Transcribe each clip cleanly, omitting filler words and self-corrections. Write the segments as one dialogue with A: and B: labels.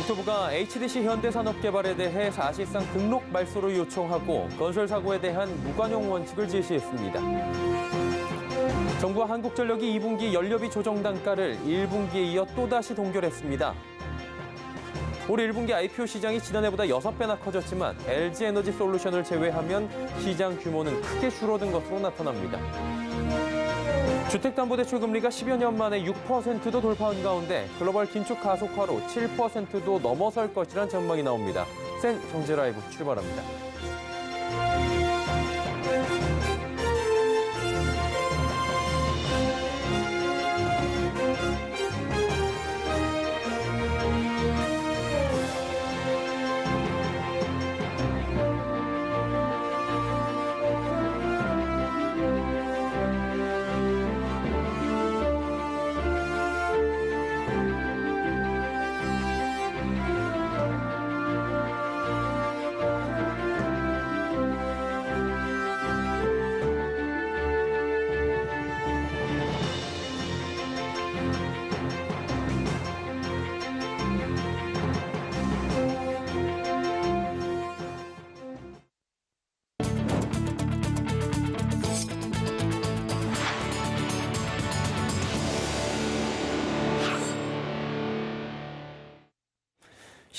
A: 국토부가 HDC 현대산업개발에 대해 사실상 등록 말소를 요청하고 건설 사고에 대한 무관용 원칙을 제시했습니다. 정부와 한국전력이 2분기 연료비 조정 단가를 1분기에 이어 또다시 동결했습니다. 올 1분기 IPO 시장이 지난해보다 6배나 커졌지만 LG에너지솔루션을 제외하면 시장 규모는 크게 줄어든 것으로 나타납니다. 주택담보대출 금리가 10여 년 만에 6%도 돌파한 가운데 글로벌 긴축 가속화로 7%도 넘어설 것이란 전망이 나옵니다. 센 경제라이브 출발합니다.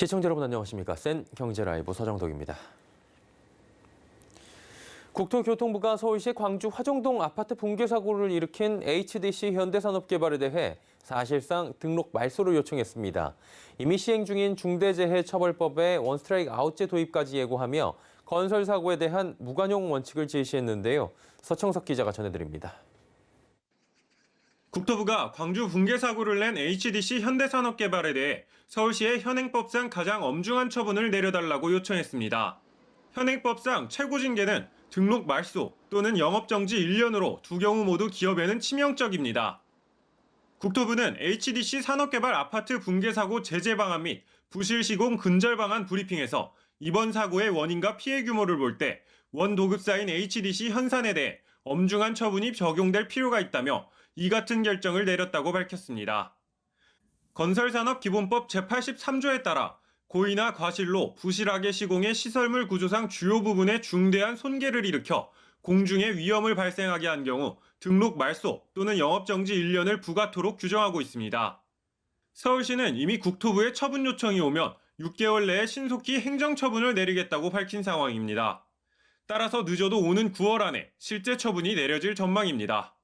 A: 시청자 여러분 안녕하십니까? 센 경제라이브 서정덕입니다. 국토교통부가 서울시 광주 화정동 아파트 붕괴 사고를 일으킨 HDC 현대산업개발에 대해 사실상 등록 말소를 요청했습니다. 이미 시행 중인 중대재해처벌법에 원스트라이크 아웃제 도입까지 예고하며 건설 사고에 대한 무관용 원칙을 제시했는데요. 서청석 기자가 전해드립니다.
B: 국토부가 광주 붕괴 사고를 낸 HDC 현대산업개발에 대해 서울시에 현행법상 가장 엄중한 처분을 내려달라고 요청했습니다. 현행법상 최고 징계는 등록 말소 또는 영업정지 1년으로 두 경우 모두 기업에는 치명적입니다. 국토부는 HDC 산업개발 아파트 붕괴 사고 제재 방안 및 부실 시공 근절 방안 브리핑에서 이번 사고의 원인과 피해 규모를 볼 때 원도급사인 HDC 현산에 대해 엄중한 처분이 적용될 필요가 있다며 이 같은 결정을 내렸다고 밝혔습니다. 건설산업기본법 제83조에 따라 고의나 과실로 부실하게 시공해 시설물 구조상 주요 부분에 중대한 손괴를 일으켜 공중에 위험을 발생하게 한 경우 등록 말소 또는 영업정지 1년을 부과토록 규정하고 있습니다. 서울시는 이미 국토부에 처분 요청이 오면 6개월 내에 신속히 행정처분을 내리겠다고 밝힌 상황입니다. 따라서 늦어도 오는 9월 안에 실제 처분이 내려질 전망입니다.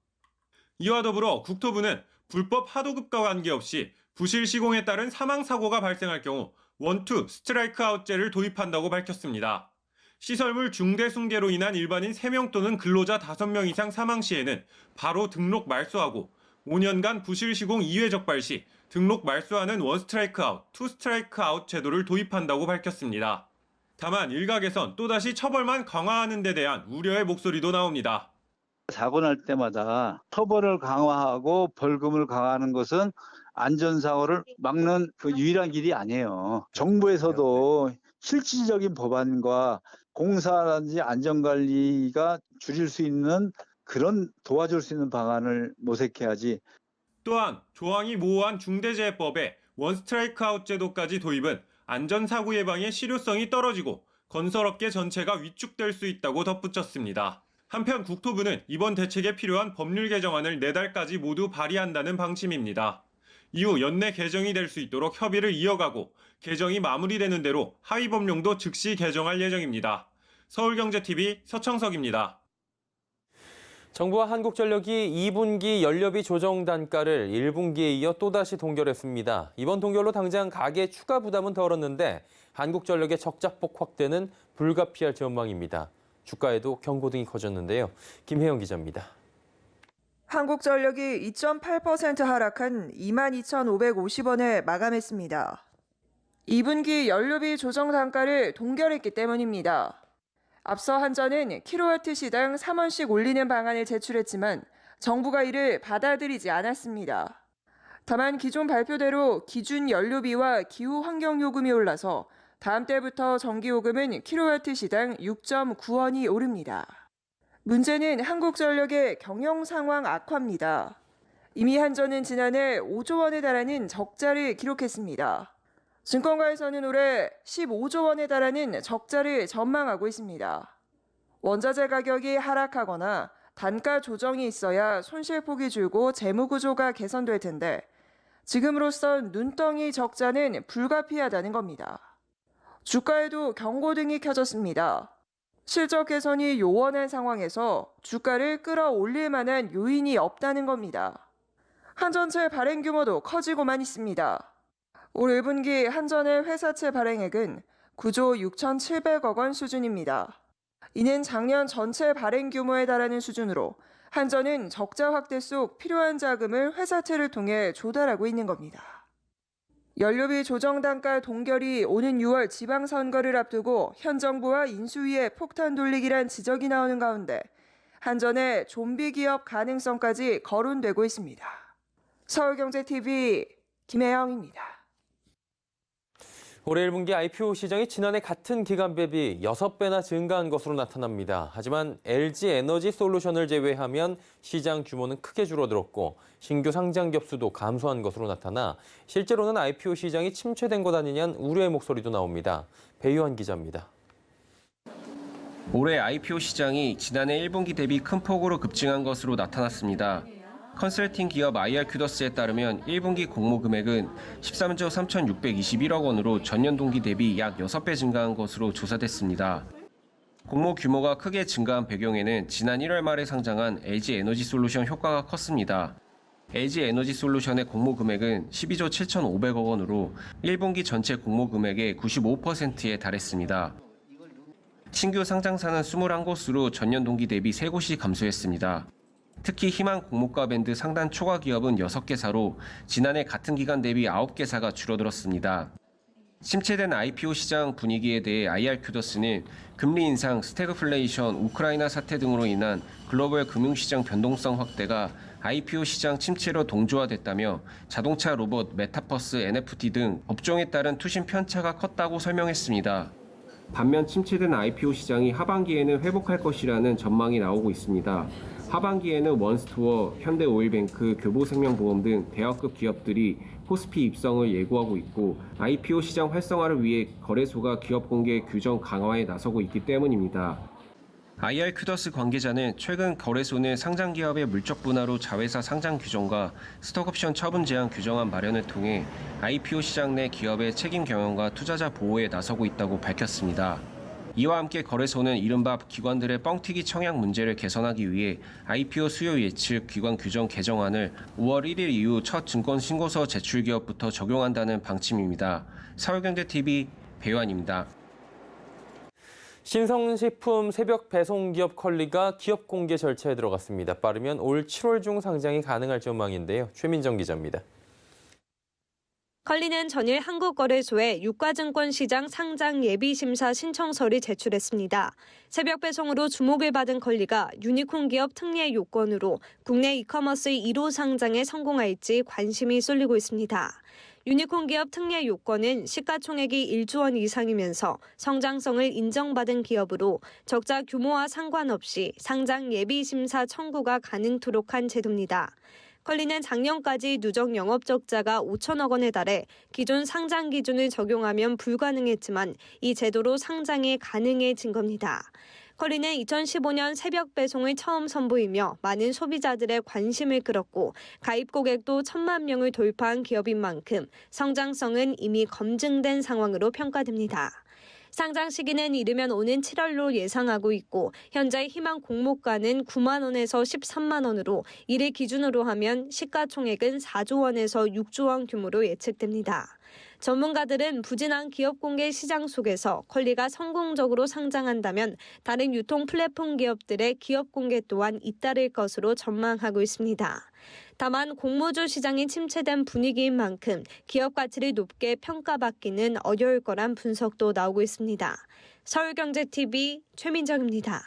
B: 이와 더불어 국토부는 불법 하도급과 관계없이 부실 시공에 따른 사망사고가 발생할 경우 원투 스트라이크 아웃제를 도입한다고 밝혔습니다. 시설물 중대 숭괴로 인한 일반인 3명 또는 근로자 5명 이상 사망 시에는 바로 등록 말소하고 5년간 부실 시공 2회 적발 시 등록 말소하는 원 스트라이크 아웃, 투 스트라이크 아웃 제도를 도입한다고 밝혔습니다. 다만 일각에선 또다시 처벌만 강화하는 데 대한 우려의 목소리도 나옵니다.
C: 사고 날 때마다 처벌을 강화하고 벌금을 강화하는 것은 안전사고를 막는 그 유일한 길이 아니에요. 정부에서도 실질적인 법안과 공사라든지 안전관리가 줄일 수 있는 그런 도와줄 수 있는 방안을 모색해야지.
B: 또한 조항이 모호한 중대재해법에 원스트라이크 아웃 제도까지 도입은 안전사고 예방의 실효성이 떨어지고 건설업계 전체가 위축될 수 있다고 덧붙였습니다. 한편 국토부는 이번 대책에 필요한 법률 개정안을 내달까지 모두 발의한다는 방침입니다. 이후 연내 개정이 될 수 있도록 협의를 이어가고 개정이 마무리되는 대로 하위 법령도 즉시 개정할 예정입니다. 서울경제TV 서청석입니다.
A: 정부와 한국전력이 2분기 연료비 조정 단가를 1분기에 이어 또다시 동결했습니다. 이번 동결로 당장 가계 추가 부담은 덜었는데 한국전력의 적자폭 확대는 불가피할 전망입니다. 주가에도 경고등이 커졌는데요. 김혜영 기자입니다.
D: 한국전력이 2.8% 하락한 22,550원에 마감했습니다. 2분기 연료비 조정 단가를 동결했기 때문입니다. 앞서 한전은 킬로와트 시당 3원씩 올리는 방안을 제출했지만 정부가 이를 받아들이지 않았습니다. 다만 기존 발표대로 기준 연료비와 기후 환경 요금이 올라서 다음 달부터 전기요금은 킬로와트 시당 6.9원이 오릅니다. 문제는 한국전력의 경영 상황 악화입니다. 이미 한전은 지난해 5조 원에 달하는 적자를 기록했습니다. 증권가에서는 올해 15조 원에 달하는 적자를 전망하고 있습니다. 원자재 가격이 하락하거나 단가 조정이 있어야 손실폭이 줄고 재무 구조가 개선될 텐데 지금으로선 눈덩이 적자는 불가피하다는 겁니다. 주가에도 경고등이 켜졌습니다. 실적 개선이 요원한 상황에서 주가를 끌어올릴 만한 요인이 없다는 겁니다. 한전채 발행 규모도 커지고만 있습니다. 올 1분기 한전의 회사채 발행액은 9조 6,700억 원 수준입니다. 이는 작년 전체 발행 규모에 달하는 수준으로 한전은 적자 확대 속 필요한 자금을 회사채를 통해 조달하고 있는 겁니다. 연료비 조정 단가 동결이 오는 6월 지방선거를 앞두고 현 정부와 인수위에 폭탄 돌리기란 지적이 나오는 가운데 한전의 좀비 기업 가능성까지 거론되고 있습니다. 서울경제TV 김혜영입니다.
A: 올해 1분기 IPO 시장이 지난해 같은 기간 대비 6배나 증가한 것으로 나타납니다. 하지만 LG에너지솔루션을 제외하면 시장 규모는 크게 줄어들었고 신규 상장 기업 수도 감소한 것으로 나타나 실제로는 IPO 시장이 침체된 것 아니냐는 우려의 목소리도 나옵니다. 배유한 기자입니다.
E: 올해 IPO 시장이 지난해 1분기 대비 큰 폭으로 급증한 것으로 나타났습니다. 컨설팅 기업 IR큐더스에 따르면 1분기 공모 금액은 13조 3,621억 원으로 전년 동기 대비 약 6배 증가한 것으로 조사됐습니다. 공모 규모가 크게 증가한 배경에는 지난 1월 말에 상장한 LG에너지솔루션 효과가 컸습니다. LG에너지솔루션의 공모 금액은 12조 7,500억 원으로 1분기 전체 공모 금액의 95%에 달했습니다. 신규 상장사는 21곳으로 전년 동기 대비 3곳이 감소했습니다. 특히 희망 공모가 밴드 상단 초과 기업은 6개사로 지난해 같은 기간 대비 9개사가 줄어들었습니다. 침체된 IPO 시장 분위기에 대해 IR큐더스는 금리 인상, 스태그플레이션, 우크라이나 사태 등으로 인한 글로벌 금융시장 변동성 확대가 IPO 시장 침체로 동조화됐다며 자동차 로봇, 메타버스, NFT 등 업종에 따른 투심 편차가 컸다고 설명했습니다. 반면 침체된 IPO 시장이 하반기에는 회복할 것이라는 전망이 나오고 있습니다. 하반기에는 원스토어, 현대오일뱅크, 교보생명보험 등 대형급 기업들이 코스피 입성을 예고하고 있고 IPO 시장 활성화를 위해 거래소가 기업 공개 규정 강화에 나서고 있기 때문입니다. IR큐더스 관계자는 최근 거래소는 상장 기업의 물적 분할로 자회사 상장 규정과 스톡옵션 처분 제한 규정안 마련을 통해 IPO 시장 내 기업의 책임 경영과 투자자 보호에 나서고 있다고 밝혔습니다. 이와 함께 거래소는 이른바 기관들의 뻥튀기 청약 문제를 개선하기 위해 IPO 수요 예측 기관 규정 개정안을 5월 1일 이후 첫 증권 신고서 제출 기업부터 적용한다는 방침입니다. 서울경제TV 배유한입니다.
A: 신성식품 새벽 배송 기업 컬리가 기업 공개 절차에 들어갔습니다. 빠르면 올 7월 중 상장이 가능할 전망인데요. 최민정 기자입니다.
F: 컬리는 전일 한국거래소에 유가증권시장 상장 예비심사 신청서를 제출했습니다. 새벽 배송으로 주목을 받은 컬리가 유니콘 기업 특례 요건으로 국내 이커머스 1호 상장에 성공할지 관심이 쏠리고 있습니다. 유니콘 기업 특례 요건은 시가총액이 1조 원 이상이면서 성장성을 인정받은 기업으로 적자 규모와 상관없이 상장 예비심사 청구가 가능토록 한 제도입니다. 컬리는 작년까지 누적 영업적자가 5천억 원에 달해 기존 상장 기준을 적용하면 불가능했지만 이 제도로 상장이 가능해진 겁니다. 컬리는 2015년 새벽 배송을 처음 선보이며 많은 소비자들의 관심을 끌었고 가입 고객도 1,000만 명을 돌파한 기업인 만큼 성장성은 이미 검증된 상황으로 평가됩니다. 상장 시기는 이르면 오는 7월로 예상하고 있고 현재 희망 공모가는 9만 원에서 13만 원으로 이를 기준으로 하면 시가총액은 4조 원에서 6조 원 규모로 예측됩니다. 전문가들은 부진한 기업 공개 시장 속에서 컬리가 성공적으로 상장한다면 다른 유통 플랫폼 기업들의 기업 공개 또한 잇따를 것으로 전망하고 있습니다. 다만 공모주 시장이 침체된 분위기인 만큼 기업 가치를 높게 평가받기는 어려울 거란 분석도 나오고 있습니다. 서울경제TV 최민정입니다.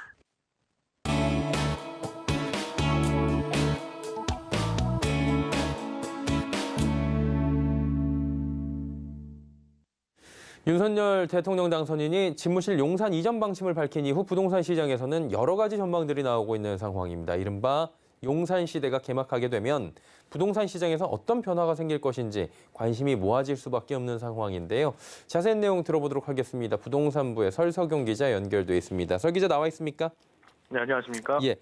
A: 윤석열 대통령 당선인이 집무실 용산 이전 방침을 밝힌 이후 부동산 시장에서는 여러 가지 전망들이 나오고 있는 상황입니다. 이른바 용산시대가 개막하게 되면 부동산 시장에서 어떤 변화가 생길 것인지 관심이 모아질 수밖에 없는 상황인데요. 자세한 내용 들어보도록 하겠습니다. 부동산부의 설석용 기자 연결돼 있습니다. 설 기자 나와 있습니까?
G: 네, 안녕하십니까?
A: 예.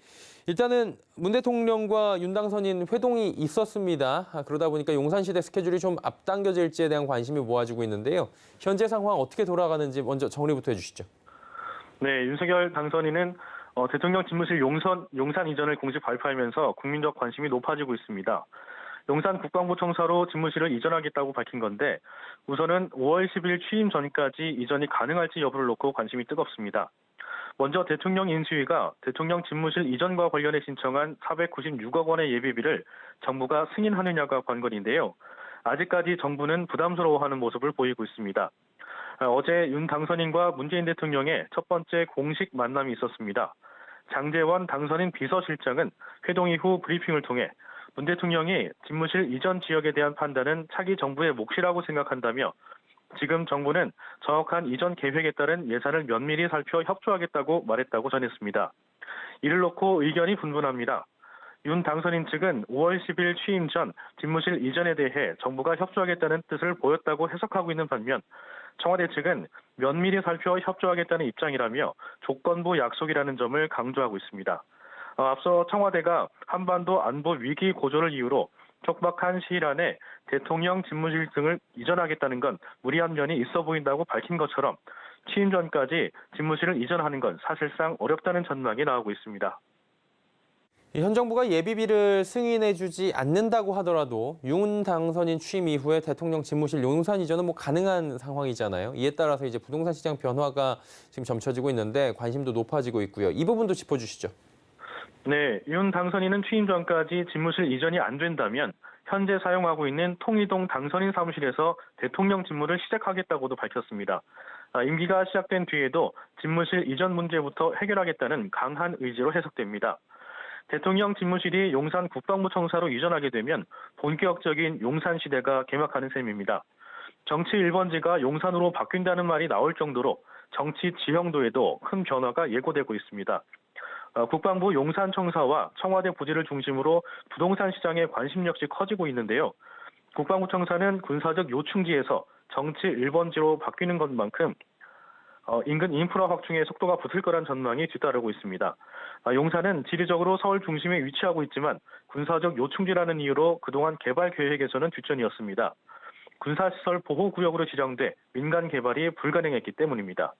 A: 일단은 문 대통령과 윤 당선인 회동이 있었습니다. 그러다 보니까 용산시대 스케줄이 좀 앞당겨질지에 대한 관심이 모아지고 있는데요. 현재 상황 어떻게 돌아가는지 먼저 정리부터 해주시죠.
G: 네, 윤석열 당선인은 대통령 집무실 용산 이전을 공식 발표하면서 국민적 관심이 높아지고 있습니다. 용산 국방부 청사로 집무실을 이전하겠다고 밝힌 건데 우선은 5월 10일 취임 전까지 이전이 가능할지 여부를 놓고 관심이 뜨겁습니다. 먼저 대통령 인수위가 대통령 집무실 이전과 관련해 신청한 496억 원의 예비비를 정부가 승인하느냐가 관건인데요. 아직까지 정부는 부담스러워하는 모습을 보이고 있습니다. 어제 윤 당선인과 문재인 대통령의 첫 번째 공식 만남이 있었습니다. 장제원 당선인 비서실장은 회동 이후 브리핑을 통해 문 대통령이 집무실 이전 지역에 대한 판단은 차기 정부의 몫이라고 생각한다며 지금 정부는 정확한 이전 계획에 따른 예산을 면밀히 살펴 협조하겠다고 말했다고 전했습니다. 이를 놓고 의견이 분분합니다. 윤 당선인 측은 5월 10일 취임 전 집무실 이전에 대해 정부가 협조하겠다는 뜻을 보였다고 해석하고 있는 반면 청와대 측은 면밀히 살펴 협조하겠다는 입장이라며 조건부 약속이라는 점을 강조하고 있습니다. 앞서 청와대가 한반도 안보 위기 고조를 이유로 촉박한 시일 안에 대통령 집무실 등을 이전하겠다는 건 무리한 면이 있어 보인다고 밝힌 것처럼 취임 전까지 집무실을 이전하는 건 사실상 어렵다는 전망이 나오고 있습니다.
A: 현 정부가 예비비를 승인해주지 않는다고 하더라도 윤 당선인 취임 이후에 대통령 집무실 용산 이전은 가능한 상황이잖아요. 이에 따라서 이제 부동산 시장 변화가 지금 점쳐지고 있는데 관심도 높아지고 있고요. 이 부분도 짚어주시죠.
G: 네, 윤 당선인은 취임 전까지 집무실 이전이 안 된다면 현재 사용하고 있는 통이동 당선인 사무실에서 대통령 집무를 시작하겠다고도 밝혔습니다. 임기가 시작된 뒤에도 집무실 이전 문제부터 해결하겠다는 강한 의지로 해석됩니다. 대통령 집무실이 용산 국방부 청사로 이전하게 되면 본격적인 용산 시대가 개막하는 셈입니다. 정치 1번지가 용산으로 바뀐다는 말이 나올 정도로 정치 지형도에도 큰 변화가 예고되고 있습니다. 국방부 용산 청사와 청와대 부지를 중심으로 부동산 시장의 관심 역시 커지고 있는데요. 국방부 청사는 군사적 요충지에서 정치 1번지로 바뀌는 것만큼 인근 인프라 확충에 속도가 붙을 거란 전망이 뒤따르고 있습니다. 용산은 지리적으로 서울 중심에 위치하고 있지만 군사적 요충지라는 이유로 그동안 개발 계획에서는 뒷전이었습니다. 군사시설 보호구역으로 지정돼 민간 개발이 불가능했기 때문입니다.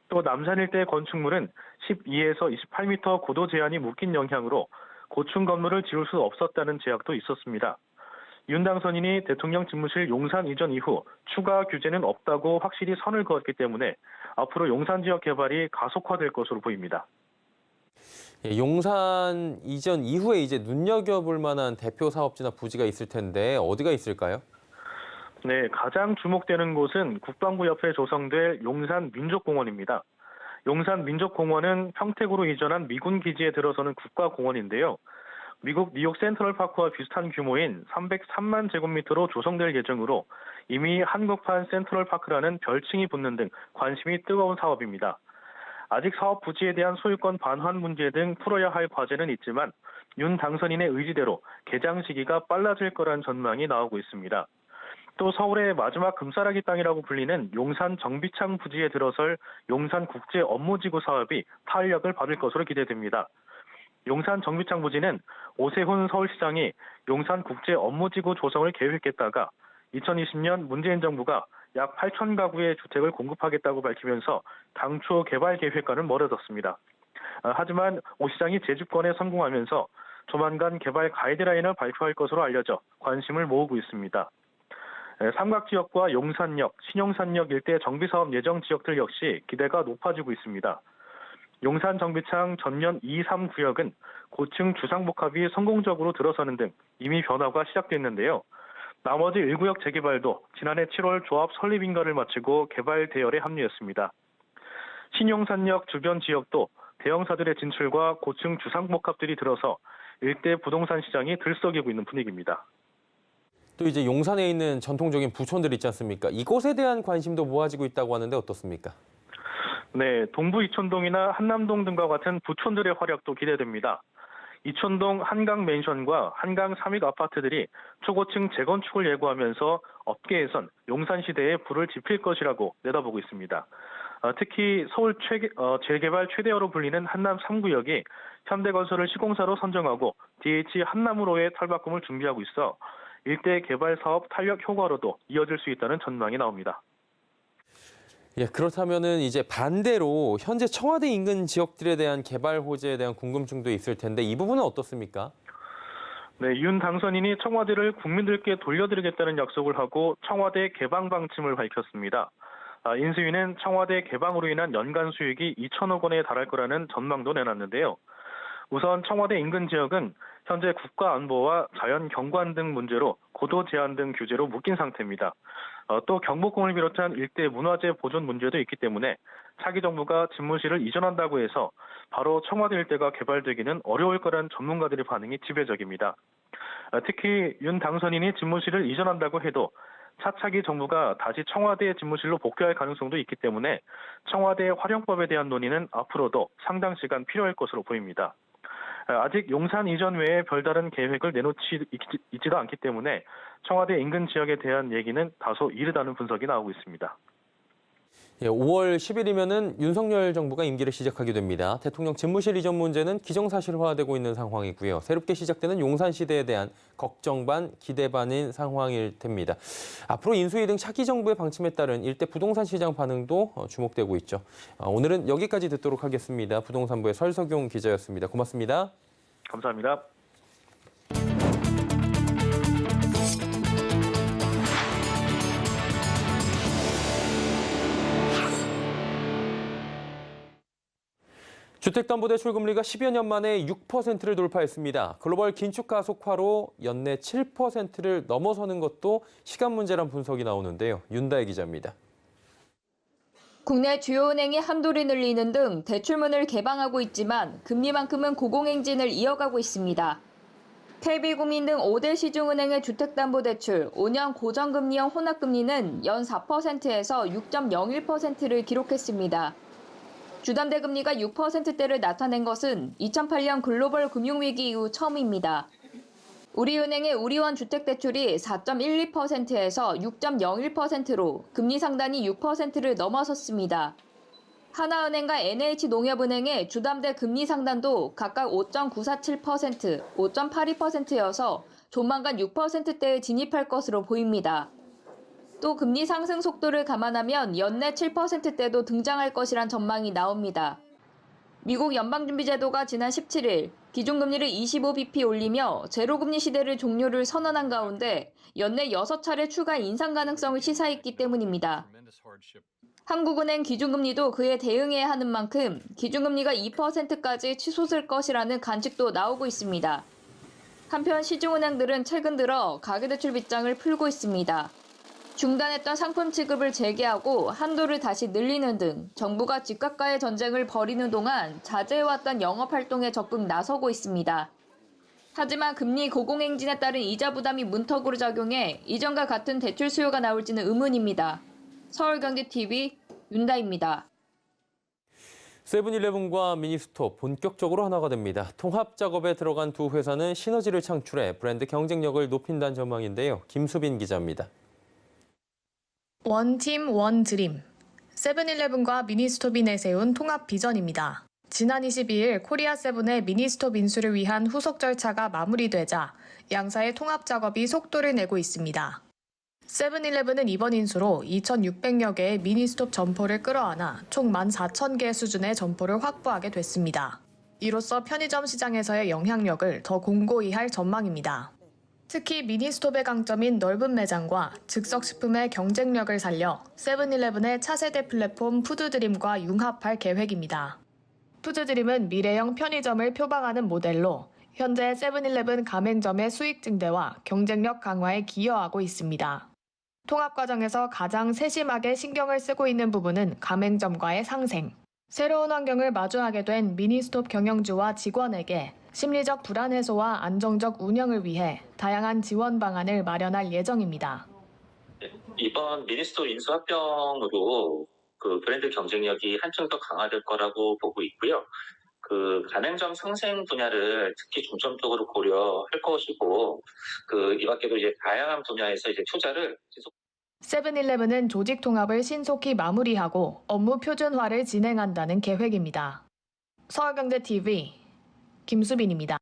G: 또 남산 일대 건축물은 12에서 28m 고도 제한이 묶인 영향으로 고층 건물을 지을 수 없었다는 제약도 있었습니다. 윤 당선인이 대통령 집무실 용산 이전 이후 추가 규제는 없다고 확실히 선을 그었기 때문에 앞으로 용산 지역 개발이 가속화될 것으로 보입니다.
A: 용산 이전 이후에 이제 눈여겨볼 만한 대표 사업지나 부지가 있을 텐데 어디가 있을까요?
G: 네, 가장 주목되는 곳은 국방부 옆에 조성될 용산 민족공원입니다. 용산 민족공원은 평택으로 이전한 미군 기지에 들어서는 국가공원인데요. 미국 뉴욕 센트럴파크와 비슷한 규모인 303만 제곱미터로 조성될 예정으로 이미 한국판 센트럴파크라는 별칭이 붙는 등 관심이 뜨거운 사업입니다. 아직 사업 부지에 대한 소유권 반환 문제 등 풀어야 할 과제는 있지만 윤 당선인의 의지대로 개장 시기가 빨라질 거란 전망이 나오고 있습니다. 또 서울의 마지막 금싸라기 땅이라고 불리는 용산 정비창 부지에 들어설 용산국제업무지구 사업이 탄력을 받을 것으로 기대됩니다. 용산 정비창 부지는 오세훈 서울시장이 용산국제업무지구 조성을 계획했다가 2020년 문재인 정부가 약 8천 가구의 주택을 공급하겠다고 밝히면서 당초 개발 계획과는 멀어졌습니다. 하지만 오 시장이 재집권에 성공하면서 조만간 개발 가이드라인을 발표할 것으로 알려져 관심을 모으고 있습니다. 삼각지역과 용산역, 신용산역 일대 정비사업 예정 지역들 역시 기대가 높아지고 있습니다. 용산 정비창 전년 2, 3구역은 고층 주상복합이 성공적으로 들어서는 등 이미 변화가 시작됐는데요. 나머지 1구역 재개발도 지난해 7월 조합 설립 인가를 마치고 개발 대열에 합류했습니다. 신용산역 주변 지역도 대형사들의 진출과 고층 주상복합들이 들어서 일대 부동산 시장이 들썩이고 있는 분위기입니다.
A: 또 이제 용산에 있는 전통적인 부촌들 있지 않습니까? 이곳에 대한 관심도 모아지고 있다고 하는데 어떻습니까?
G: 네, 동부 이촌동이나 한남동 등과 같은 부촌들의 활약도 기대됩니다. 이촌동 한강맨션과 한강 삼익 아파트들이 초고층 재건축을 예고하면서 업계에선 용산시대에 불을 지필 것이라고 내다보고 있습니다. 특히 서울 재개발 최대어로 불리는 한남 3구역이 현대건설을 시공사로 선정하고 DH 한남으로의 탈바꿈을 준비하고 있어 일대 개발 사업 탄력 효과로도 이어질 수 있다는 전망이 나옵니다.
A: 예, 그렇다면은 이제 반대로 현재 청와대 인근 지역들에 대한 개발 호재에 대한 궁금증도 있을 텐데 이 부분은 어떻습니까?
G: 네, 윤 당선인이 청와대를 국민들께 돌려드리겠다는 약속을 하고 청와대 개방 방침을 밝혔습니다. 인수위는 청와대 개방으로 인한 연간 수익이 2천억 원에 달할 거라는 전망도 내놨는데요. 우선 청와대 인근 지역은 현재 국가 안보와 자연 경관 등 문제로 고도 제한 등 규제로 묶인 상태입니다. 또 경복궁을 비롯한 일대 문화재 보존 문제도 있기 때문에 차기 정부가 집무실을 이전한다고 해서 바로 청와대 일대가 개발되기는 어려울 거란 전문가들의 반응이 지배적입니다. 특히 윤 당선인이 집무실을 이전한다고 해도 차차기 정부가 다시 청와대 집무실로 복귀할 가능성도 있기 때문에 청와대 활용법에 대한 논의는 앞으로도 상당 시간 필요할 것으로 보입니다. 아직 용산 이전 외에 별다른 계획을 내놓지 있지도 않기 때문에 청와대 인근 지역에 대한 얘기는 다소 이르다는 분석이 나오고 있습니다.
A: 예, 5월 10일이면은 윤석열 정부가 임기를 시작하게 됩니다. 대통령 집무실 이전 문제는 기정사실화되고 있는 상황이고요. 새롭게 시작되는 용산시대에 대한 걱정 반, 기대 반인 상황일 텐니다. 앞으로 인수위 등 차기 정부의 방침에 따른 일대 부동산 시장 반응도 주목되고 있죠. 오늘은 여기까지 듣도록 하겠습니다. 부동산부의 설석용 기자였습니다. 고맙습니다.
G: 감사합니다.
A: 주택담보대출 금리가 10여 년 만에 6%를 돌파했습니다. 글로벌 긴축 가속화로 연내 7%를 넘어서는 것도 시간 문제란 분석이 나오는데요. 윤다혜 기자입니다.
H: 국내 주요 은행이 한도를 늘리는 등 대출문을 개방하고 있지만 금리만큼은 고공행진을 이어가고 있습니다. KB국민 등 5대 시중은행의 주택담보대출 5년 고정금리형 혼합금리는 연 4%에서 6.01%를 기록했습니다. 주담대 금리가 6%대를 나타낸 것은 2008년 글로벌 금융위기 이후 처음입니다. 우리은행의 우리원 주택대출이 4.12%에서 6.01%로 금리 상단이 6%를 넘어섰습니다. 하나은행과 NH농협은행의 주담대 금리 상단도 각각 5.947%, 5.82%여서 조만간 6%대에 진입할 것으로 보입니다. 또 금리 상승 속도를 감안하면 연내 7%대도 등장할 것이란 전망이 나옵니다. 미국 연방준비제도가 지난 17일 기준금리를 25bp 올리며 제로금리 시대를 종료를 선언한 가운데 연내 6차례 추가 인상 가능성을 시사했기 때문입니다. 한국은행 기준금리도 그에 대응해야 하는 만큼 기준금리가 2%까지 치솟을 것이라는 관측도 나오고 있습니다. 한편 시중은행들은 최근 들어 가계대출 빗장을 풀고 있습니다. 중단했던 상품 취급을 재개하고 한도를 다시 늘리는 등 정부가 집값과의 전쟁을 벌이는 동안 자제해왔던 영업활동에 적극 나서고 있습니다. 하지만 금리 고공행진에 따른 이자 부담이 문턱으로 작용해 이전과 같은 대출 수요가 나올지는 의문입니다. 서울경제TV 윤다입니다.
A: 세븐일레븐과 미니스톱 본격적으로 하나가 됩니다. 통합 작업에 들어간 두 회사는 시너지를 창출해 브랜드 경쟁력을 높인다는 전망인데요. 김수빈 기자입니다.
I: 원팀 원드림. 세븐일레븐과 미니스톱이 내세운 통합 비전입니다. 지난 22일 코리아세븐의 미니스톱 인수를 위한 후속 절차가 마무리되자 양사의 통합 작업이 속도를 내고 있습니다. 세븐일레븐은 이번 인수로 2,600여 개의 미니스톱 점포를 끌어안아 총 14,000개 수준의 점포를 확보하게 됐습니다. 이로써 편의점 시장에서의 영향력을 더 공고히 할 전망입니다. 특히 미니스톱의 강점인 넓은 매장과 즉석식품의 경쟁력을 살려 세븐일레븐의 차세대 플랫폼 푸드드림과 융합할 계획입니다. 푸드드림은 미래형 편의점을 표방하는 모델로 현재 세븐일레븐 가맹점의 수익 증대와 경쟁력 강화에 기여하고 있습니다. 통합 과정에서 가장 세심하게 신경을 쓰고 있는 부분은 가맹점과의 상생. 새로운 환경을 마주하게 된 미니스톱 경영주와 직원에게 심리적 불안 해소와 안정적 운영을 위해 다양한 지원 방안을 마련할 예정입니다.
J: 이번 미니스톱 인수 합병으로 그 브랜드 경쟁력이 한층 더 강화될 거라고 보고 있고요. 가맹점 상생 분야를 특히 중점적으로 고려할 것이고, 이 밖에도 이제 다양한 분야에서 이제 투자를 지속.
I: 세븐일레븐은 조직 통합을 신속히 마무리하고 업무 표준화를 진행한다는 계획입니다. 서울경제TV 김수빈입니다.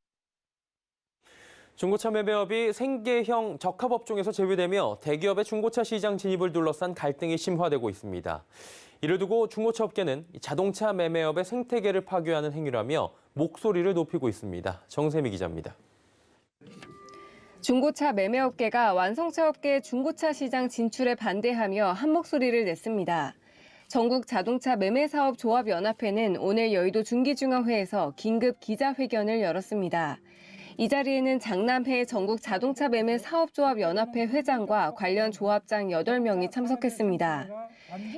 A: 중고차 매매업이 생계형 적합업종에서 제외되며 대기업의 중고차 시장 진입을 둘러싼 갈등이 심화되고 있습니다. 이를 두고 중고차 업계는 자동차 매매업의 생태계를 파괴하는 행위라며 목소리를 높이고 있습니다. 정세미 기자입니다.
K: 중고차 매매업계가 완성차 업계의 중고차 시장 진출에 반대하며 한 목소리를 냈습니다. 전국 자동차 매매사업조합연합회는 오늘 여의도 중기중앙회에서 긴급 기자회견을 열었습니다. 이 자리에는 장남회 전국 자동차 매매 사업조합연합회 회장과 관련 조합장 8명이 참석했습니다.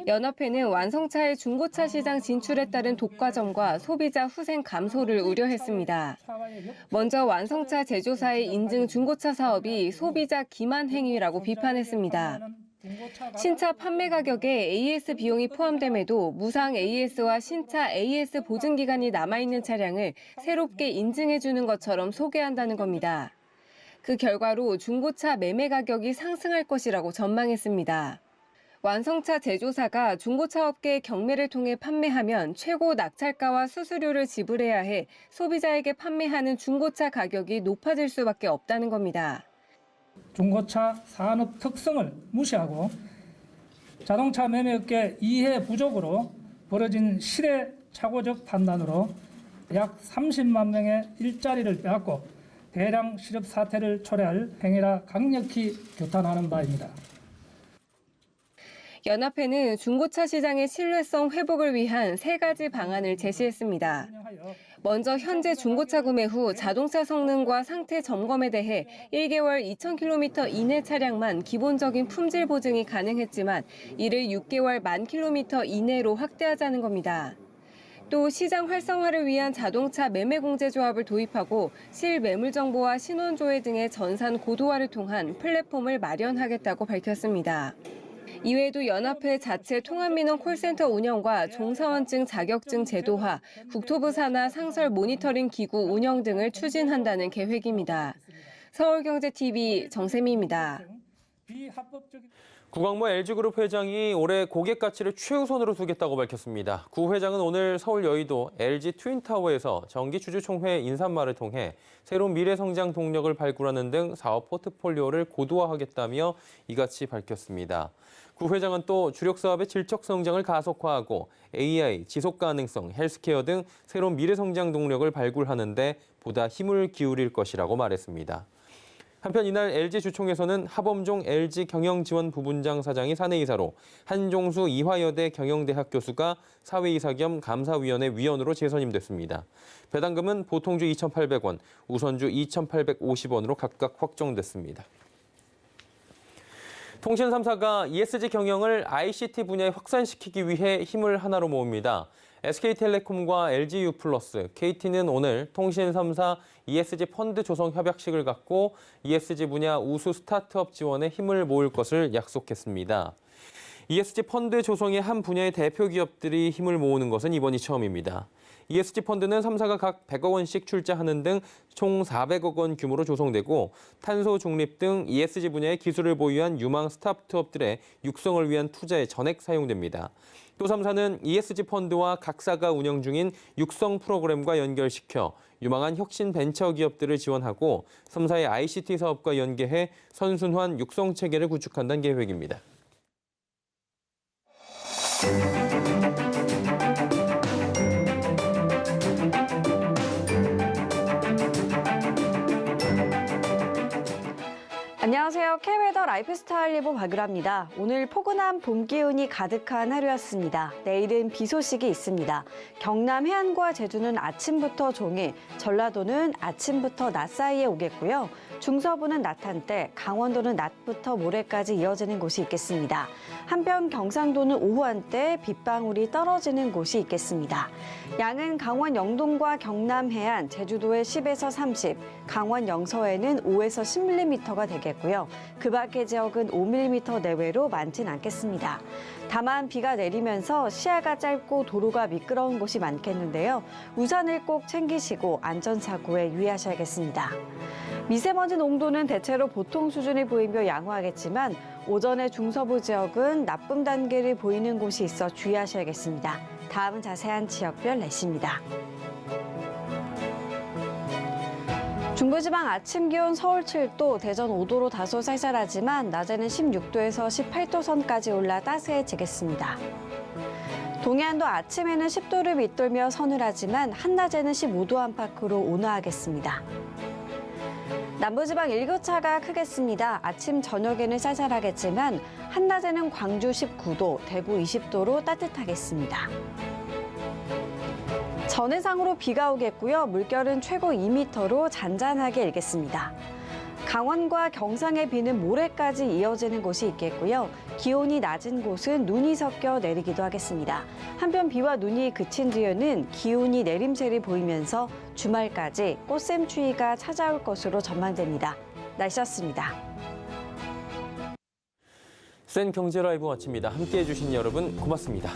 K: 연합회는 완성차의 중고차 시장 진출에 따른 독과점과 소비자 후생 감소를 우려했습니다. 먼저 완성차 제조사의 인증 중고차 사업이 소비자 기만 행위라고 비판했습니다. 신차 판매 가격에 AS 비용이 포함됨에도 무상 AS와 신차 AS 보증 기간이 남아있는 차량을 새롭게 인증해주는 것처럼 소개한다는 겁니다. 그 결과로 중고차 매매 가격이 상승할 것이라고 전망했습니다. 완성차 제조사가 중고차 업계의 경매를 통해 판매하면 최고 낙찰가와 수수료를 지불해야 해 소비자에게 판매하는 중고차 가격이 높아질 수밖에 없다는 겁니다.
L: 중고차 산업 특성을 무시하고 자동차 매매업계 이해 부족으로 벌어진 시대착오적 판단으로 약 30만 명의 일자리를 빼앗고 대량 실업 사태를 초래할 행위라 강력히 규탄하는 바입니다.
K: 연합회는 중고차 시장의 신뢰성 회복을 위한 3가지 방안을 제시했습니다. 먼저 현재 중고차 구매 후 자동차 성능과 상태 점검에 대해 1개월 2,000km 이내 차량만 기본적인 품질 보증이 가능했지만 이를 6개월 10,000km 이내로 확대하자는 겁니다. 또 시장 활성화를 위한 자동차 매매공제조합을 도입하고 실매물 정보와 신원조회 등의 전산 고도화를 통한 플랫폼을 마련하겠다고 밝혔습니다. 이외에도 연합회 자체 통합민원 콜센터 운영과 종사원증 자격증 제도화, 국토부 산하 상설 모니터링 기구 운영 등을 추진한다는 계획입니다. 서울경제TV 정세미입니다.
A: 구광모 LG그룹 회장이 올해 고객 가치를 최우선으로 두겠다고 밝혔습니다. 구 회장은 오늘 서울 여의도 LG 트윈타워에서 정기주주총회 인사말을 통해 새로운 미래성장 동력을 발굴하는 등 사업 포트폴리오를 고도화하겠다며 이같이 밝혔습니다. 구 회장은 또 주력 사업의 질적 성장을 가속화하고 AI, 지속 가능성, 헬스케어 등 새로운 미래성장 동력을 발굴하는 데 보다 힘을 기울일 것이라고 말했습니다. 한편 이날 LG 주총에서는 하범종 LG 경영지원 부분장 사장이 사내이사로 한종수 이화여대 경영대학 교수가 사회이사 겸 감사위원회 위원으로 재선임됐습니다. 배당금은 보통주 2,800원, 우선주 2,850원으로 각각 확정됐습니다. 통신 3사가 ESG 경영을 ICT 분야에 확산시키기 위해 힘을 하나로 모읍니다. SK텔레콤과 LGU+, KT는 오늘 통신 3사 ESG 펀드 조성 협약식을 갖고 ESG 분야 우수 스타트업 지원에 힘을 모을 것을 약속했습니다. ESG 펀드 조성의 한 분야의 대표 기업들이 힘을 모으는 것은 이번이 처음입니다. ESG 펀드는 3사가 각 100억 원씩 출자하는 등 총 400억 원 규모로 조성되고 탄소 중립 등 ESG 분야의 기술을 보유한 유망 스타트업들의 육성을 위한 투자에 전액 사용됩니다. 또 3사는 ESG 펀드와 각사가 운영 중인 육성 프로그램과 연결시켜 유망한 혁신 벤처 기업들을 지원하고 3사의 ICT 사업과 연계해 선순환 육성 체계를 구축한다는 계획입니다.
M: 안녕하세요. K웨더 라이프스타일 리보 박유라입니다. 오늘 포근한 봄 기운이 가득한 하루였습니다. 내일은 비 소식이 있습니다. 경남 해안과 제주는 아침부터 종일, 전라도는 아침부터 낮 사이에 오겠고요. 중서부는 낮 한때, 강원도는 낮부터 모레까지 이어지는 곳이 있겠습니다. 한편 경상도는 오후 한때 빗방울이 떨어지는 곳이 있겠습니다. 양은 강원 영동과 경남 해안, 제주도에 10에서 30, 강원 영서에는 5에서 10mm가 되겠고요. 그 밖의 지역은 5mm 내외로 많진 않겠습니다. 다만 비가 내리면서 시야가 짧고 도로가 미끄러운 곳이 많겠는데요. 우산을 꼭 챙기시고 안전사고에 유의하셔야겠습니다. 미세먼지 농도는 대체로 보통 수준을 보이며 양호하겠지만 오전에 중서부 지역은 나쁨 단계를 보이는 곳이 있어 주의하셔야겠습니다. 다음은 자세한 지역별 날씨입니다. 중부지방 아침 기온 서울 7도, 대전 5도로 다소 쌀쌀하지만 낮에는 16도에서 18도 선까지 올라 따스해지겠습니다. 동해안도 아침에는 10도를 밑돌며 서늘하지만 한낮에는 15도 안팎으로 온화하겠습니다. 남부지방 일교차가 크겠습니다. 아침, 저녁에는 쌀쌀하겠지만 한낮에는 광주 19도, 대구 20도로 따뜻하겠습니다. 전해상으로 비가 오겠고요. 물결은 최고 2m로 잔잔하게 일겠습니다. 강원과 경상의 비는 모레까지 이어지는 곳이 있겠고요. 기온이 낮은 곳은 눈이 섞여 내리기도 하겠습니다. 한편 비와 눈이 그친 뒤에는 기온이 내림세를 보이면서 주말까지 꽃샘추위가 찾아올 것으로 전망됩니다. 날씨였습니다.
A: 센 경제 라이브 마칩니다. 함께해 주신 여러분 고맙습니다.